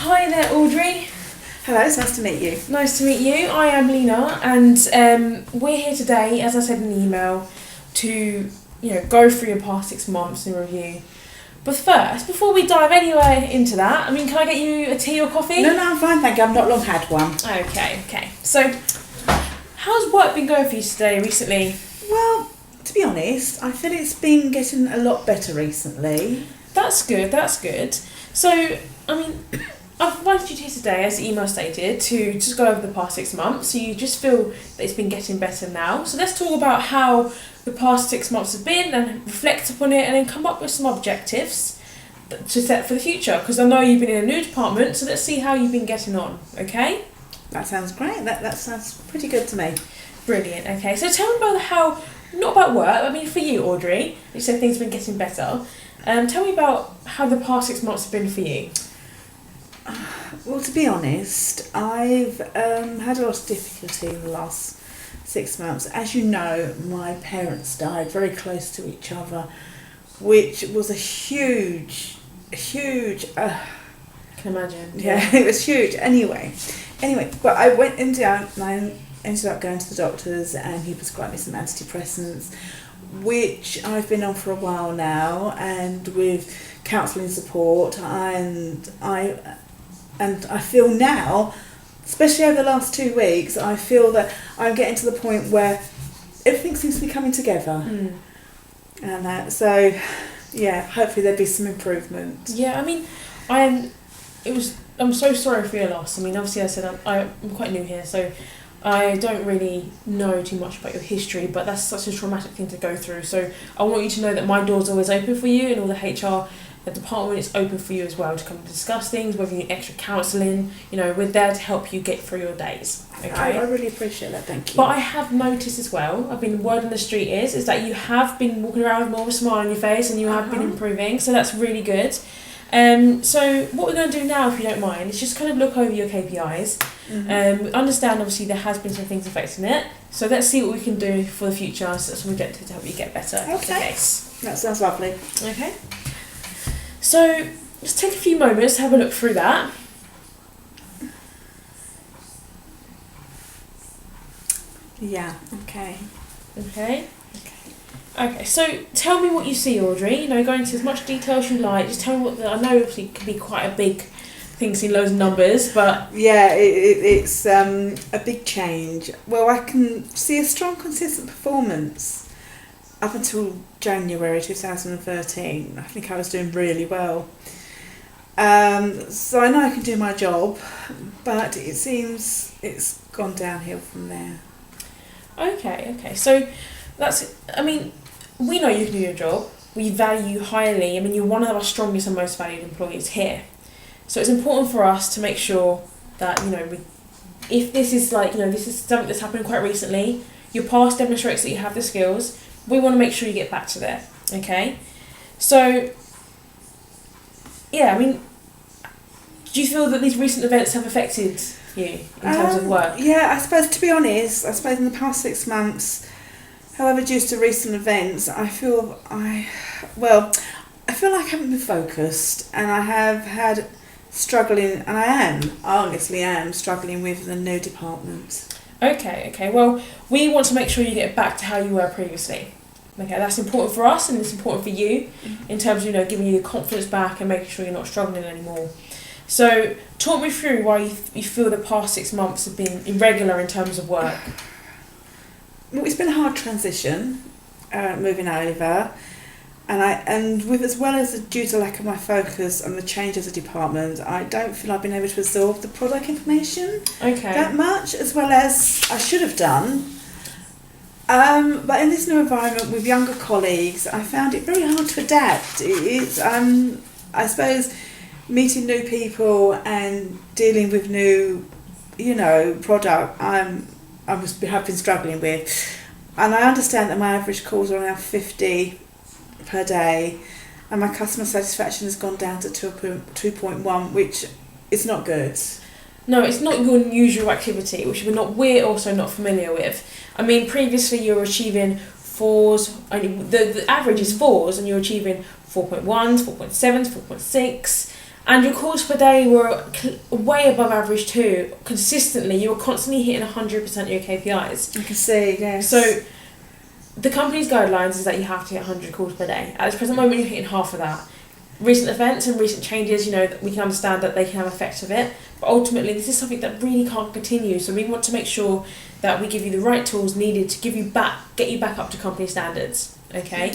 Hi there, Audrey. Hello, it's nice to meet you. Nice to meet you. I am Lena, and we're here today, as I said in the email, to go through your past 6 months in review. But first, before we dive anywhere into that, can I get you a tea or coffee? No, I'm fine, thank you. I've not long had one. Okay. So, how's work been going for you today recently? Well, to be honest, I feel it's been getting a lot better recently. That's good. So, I've invited you here today, as the email stated, to just go over the past 6 months. So you just feel that it's been getting better now. So let's talk about how the past 6 months have been and reflect upon it and then come up with some objectives to set for the future. Because I know you've been in a new department, so let's see how you've been getting on, okay? That sounds great. That sounds pretty good to me. Brilliant, okay. So tell me about how, not about work, for you, Audrey, you said things have been getting better. Tell me about how the past 6 months have been for you. Well, to be honest, I've had a lot of difficulty in the last 6 months. As you know, my parents died very close to each other, which was a huge. I can imagine. Yeah, it was huge. Anyway, but I went in down and I ended up going to the doctors, and he prescribed me some antidepressants, which I've been on for a while now, and with counselling support, and I feel now, especially over the last 2 weeks, I feel that I'm getting to the point where everything seems to be coming together. And so, yeah, hopefully there'll be some improvement. Yeah, I'm so sorry for your loss. Obviously I said I'm quite new here, so I don't really know too much about your history, but that's such a traumatic thing to go through. So I want you to know that my door's always open for you, and all the HR the department is open for you as well to come and discuss things, whether you need extra counselling. We're there to help you get through your days. Okay? I really appreciate that, thank you. But I have noticed as well, word on the street is that you have been walking around with more of a smile on your face, and you have been improving, so that's really good. So what we're going to do now, if you don't mind, is just kind of look over your KPIs. Understand, obviously, there has been some things affecting it, so let's see what we can do for the future, so that's an objective to help you get better. Okay, that sounds lovely. Okay. So, just take a few moments to have a look through that. Yeah, okay. Okay, so tell me what you see, Audrey. Go into as much detail as you like. Just tell me I know obviously it can be quite a big thing, seeing loads of numbers, but... Yeah, it's a big change. Well, I can see a strong, consistent performance up until January 2013. I think I was doing really well. So I know I can do my job, but it seems it's gone downhill from there. Okay. So that's, we know you can do your job. We value you highly. You're one of our strongest and most valued employees here. So it's important for us to make sure that, if this is this is something that's happened quite recently, your past demonstrates that you have the skills. We want to make sure you get back to there, okay? So, yeah, do you feel that these recent events have affected you in terms of work? Yeah, I suppose, to be honest, in the past 6 months, however, due to recent events, I feel like I haven't been focused, and I have had struggling, and I honestly am struggling with the new department. Okay. Well, we want to make sure you get back to how you were previously. Okay, that's important for us, and it's important for you in terms of, giving you the confidence back and making sure you're not struggling anymore. So, talk me through why you feel the past 6 months have been irregular in terms of work. Well, it's been a hard transition, moving over, and with, as well as due to lack of my focus on the change of the department, I don't feel I've been able to absorb the product information that much, as well as I should have done. But in this new environment with younger colleagues, I found it very hard to adapt. It's I suppose, meeting new people and dealing with new, product. Have been struggling with, and I understand that my average calls are around 50 per day, and my customer satisfaction has gone down to 2.1, which is not good. No, it's not your usual activity, which we're also not familiar with. Previously you were achieving 4s, the average is 4s, and you're achieving 4.1s, 4.7s, 4.6, And your calls per day were way above average too. Consistently, you were constantly hitting 100% of your KPIs. I can see, yes. So the company's guidelines is that you have to hit 100 calls per day. At this present moment, you're hitting half of that. Recent events and recent changes, we can understand that they can have effects of it. But ultimately, this is something that really can't continue. So we want to make sure that we give you the right tools needed to get you back up to company standards. Okay.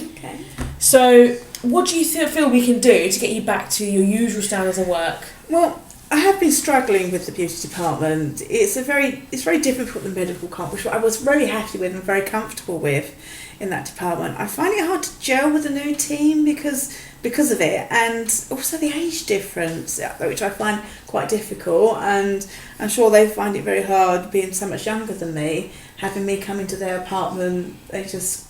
So, what do you feel we can do to get you back to your usual standards of work? Well, I have been struggling with the beauty department. It's very difficult, the medical comp, which I was very happy with and very comfortable with in that department. I find it hard to gel with a new team because of it, and also the age difference, which I find quite difficult. And I'm sure they find it very hard being so much younger than me, having me come into their apartment. They just,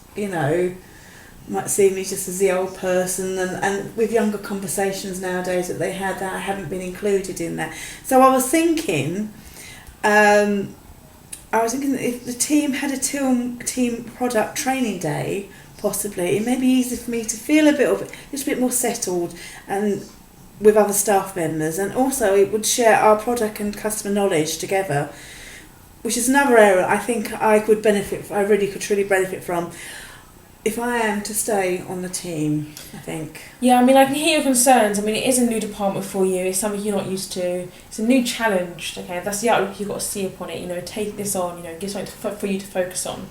might see me just as the old person, and with younger conversations nowadays that they had that I haven't been included in that. So I was thinking that if the team had a team product training day, possibly it may be easy for me to feel just a bit more settled and with other staff members, and also it would share our product and customer knowledge together, which is another area I think I really could truly benefit from if I am to stay on the team, I think. Yeah, I can hear your concerns. It is a new department for you. It's something you're not used to. It's a new challenge, okay? That's the outlook you've got to see upon it. Take this on, give something for you to focus on.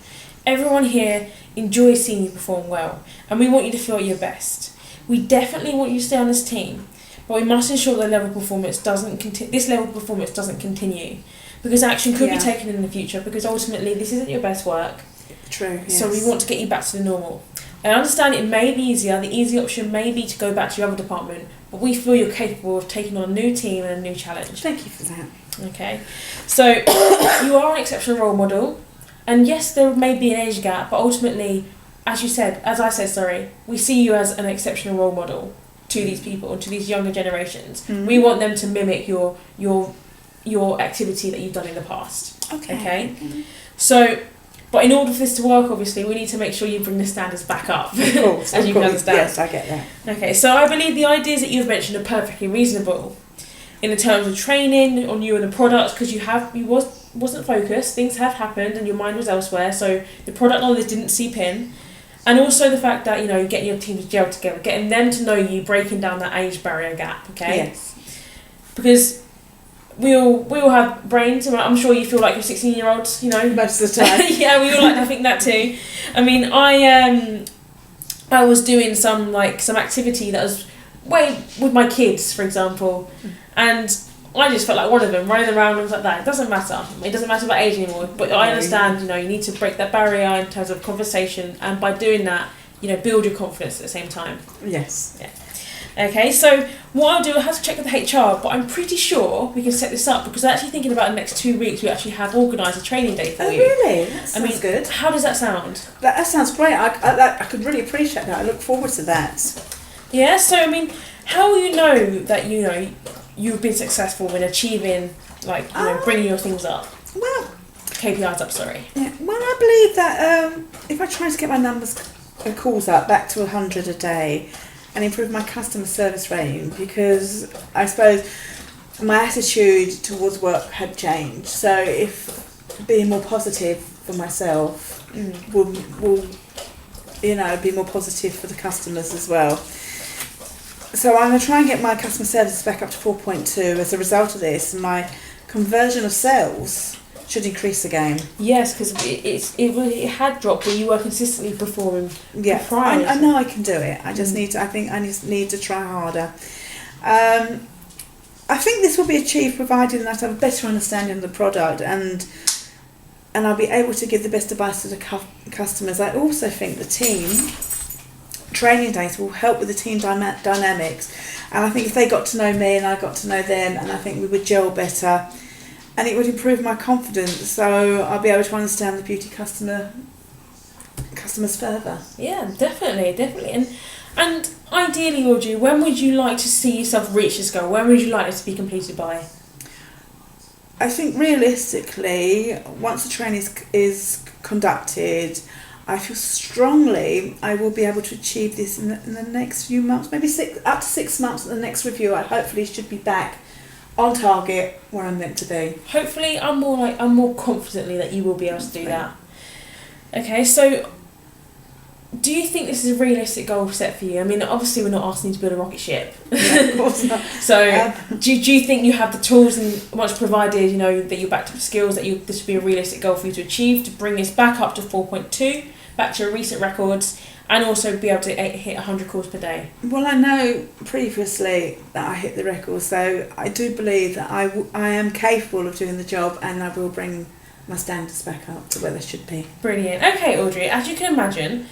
Everyone here enjoys seeing you perform well, and we want you to feel at your best. We definitely want you to stay on this team, but we must ensure that this level of performance doesn't continue, because action could be taken in the future, because ultimately this isn't your best work. True, yes. So we want to get you back to the normal. I understand it may be easier. The easy option may be to go back to your other department, but we feel you're capable of taking on a new team and a new challenge. Thank you for that. Okay. So you are an exceptional role model, and yes, there may be an age gap, but ultimately, as I said, we see you as an exceptional role model to these people, to these younger generations. Mm-hmm. We want them to mimic your activity that you've done in the past. Okay? Mm-hmm. So, but in order for this to work, obviously, we need to make sure you bring the standards back up. Of course, as you can understand. Yes, I get that. Okay, so I believe the ideas that you've mentioned are perfectly reasonable in the terms of training on you and the products, because you wasn't focused. Things have happened and your mind was elsewhere, so the product knowledge didn't seep in. And also the fact that, getting your teams gelled together, getting them to know you, breaking down that age barrier gap, okay? Yes. Because we all have brains, and I'm sure you feel like you're 16-year-olds, Most of the time. Yeah, we all like to think that too. I was doing some activity that was with my kids, for example, and I just felt like one of them running around and was like that. It doesn't matter. It doesn't matter about age anymore. But I understand, you need to break that barrier in terms of conversation, and by doing that, build your confidence at the same time. Yes. Yeah. Okay, so what I'll do, I have to check with the HR, but I'm pretty sure we can set this up, because I'm actually thinking about the next 2 weeks we actually have organised a training day for you. Oh, really? That sounds good. How does that sound? That sounds great. I could really appreciate that. I look forward to that. Yeah, so how will you know that you've been successful in achieving, bringing your things up? Well, KPIs up, sorry. Yeah. Well, I believe that if I try to get my numbers and calls up back to 100 a day, and improve my customer service rating, because I suppose my attitude towards work had changed. So if being more positive for myself will be more positive for the customers as well. So I'm going to try and get my customer service back up to 4.2 as a result of this. My conversion of sales should increase again. Yes, because it had dropped, but you were consistently performing. Yeah, I know I can do it. I just need to try harder. I think this will be achieved provided that I have a better understanding of the product, and I'll be able to give the best advice to the customers. I also think the team training days will help with the team dynamics, and I think if they got to know me and I got to know them, and I think we would gel better. And it would improve my confidence, so I'll be able to understand the beauty customers further. Yeah, definitely. And ideally, Audrey, when would you like to see yourself reach this goal? When would you like it to be completed by? I think realistically, once the training is conducted, I feel strongly I will be able to achieve this in the next few months, maybe up to 6 months. At the next review, I hopefully should be back on target where I'm meant to be. Hopefully, I'm more confidently that you will be able to do that. Okay, so do you think this is a realistic goal set for you? I mean, obviously, we're not asking you to build a rocket ship. Yeah, of course not. So, do you think you have the tools, and once provided, you know, that you're backed up with skills, that this would be a realistic goal for you to achieve, to bring this back up to 4.2, back to your recent records, and also be able to hit 100 calls per day? Well, I know previously that I hit the record, so I do believe that I am capable of doing the job, and I will bring my standards back up to where they should be. Brilliant. Okay, Audrey, as you can imagine,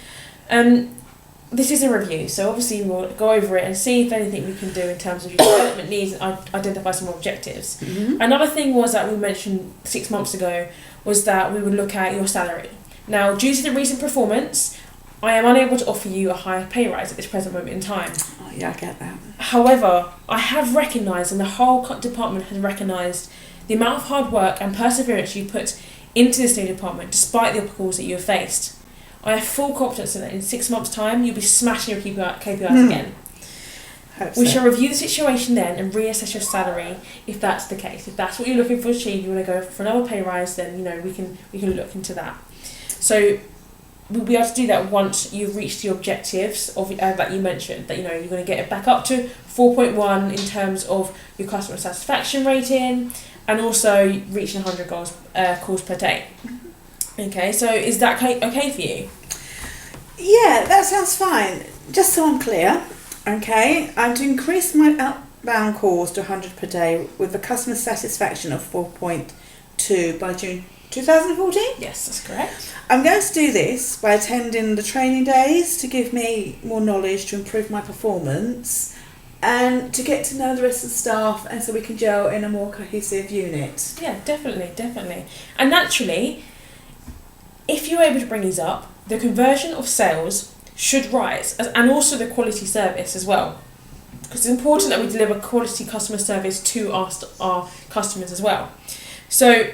this is a review, so obviously we'll go over it and see if anything we can do in terms of your development needs and identify some more objectives. Mm-hmm. Another thing was that we mentioned 6 months ago was that we would look at your salary. Now, due to the recent performance, I am unable to offer you a higher pay rise at this present moment in time. Oh, yeah, I get that. However, I have recognised, and the whole department has recognised, the amount of hard work and perseverance you put into this new department despite the obstacles that you have faced. I have full confidence in that in 6 months' time you'll be smashing your KPIs again. We shall review the situation then and reassess your salary if that's the case. If that's what you're looking for to achieve, you want to go for another pay rise, then you know we can look into that. So we'll be able to do that once you've reached your objectives of that you mentioned, that you know you're going to get it back up to 4.1 in terms of your customer satisfaction rating, and also reaching 100 calls per day. Okay, so is that okay for you? Yeah, that sounds fine. Just so I'm clear, okay, I'm to increase my outbound calls to 100 per day with a customer satisfaction of 4.2 by June 2014? Yes, that's correct. I'm going to do this by attending the training days to give me more knowledge to improve my performance and to get to know the rest of the staff, and so we can gel in a more cohesive unit. Yeah, definitely. And naturally, if you're able to bring these up, the conversion of sales should rise, and also the quality service as well. Because it's important that we deliver quality customer service to our customers as well. So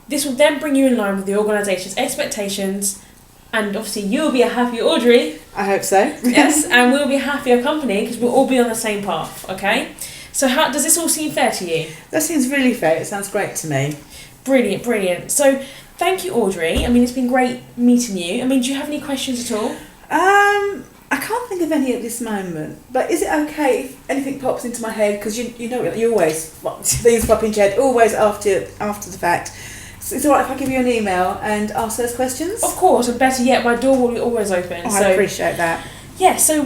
this will then bring you in line with the organisation's expectations, and obviously you'll be a happier Audrey. I hope so. Yes, and we'll be a happier company because we'll all be on the same path, okay? So how does this all seem fair to you? That seems really fair. It sounds great to me. Brilliant. So thank you, Audrey. I mean, it's been great meeting you. I mean, do you have any questions at all? I can't think of any at this moment, but is it okay if anything pops into my head? Because you know you always, things pop into your head, always after the fact. So it's alright if I give you an email and ask those questions? Of course, and better yet, my door will be always open. Oh, I appreciate that. Yeah, so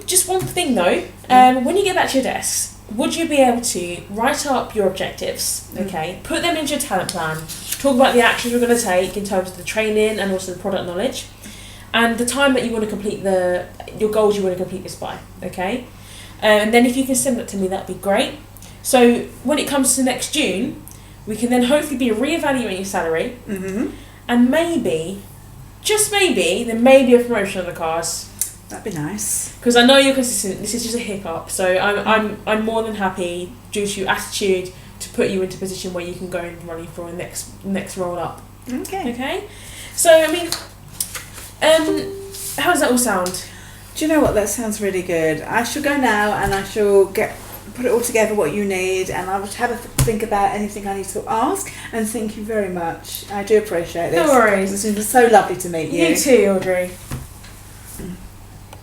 just one thing though, when you get back to your desk, would you be able to write up your objectives, okay, put them into your talent plan, talk about the actions we're going to take in terms of the training and also the product knowledge, and the time that you want to complete your goals you want to complete this by, okay? And then if you can send that to me, that'd be great. So when it comes to next June, we can then hopefully be reevaluating your salary, and maybe, just maybe, there may be a promotion on the cards. That'd be nice. Because I know you're consistent. This is just a hiccup, so I'm more than happy, due to your attitude, to put you into a position where you can go and run for a next roll up. Okay. So I mean, how does that all sound? Do you know what? That sounds really good. I shall go now, and I shall put it all together what you need, and I will have a think about anything I need to ask. And thank you very much. I do appreciate this. No worries. It's been so lovely to meet you. You too, Audrey.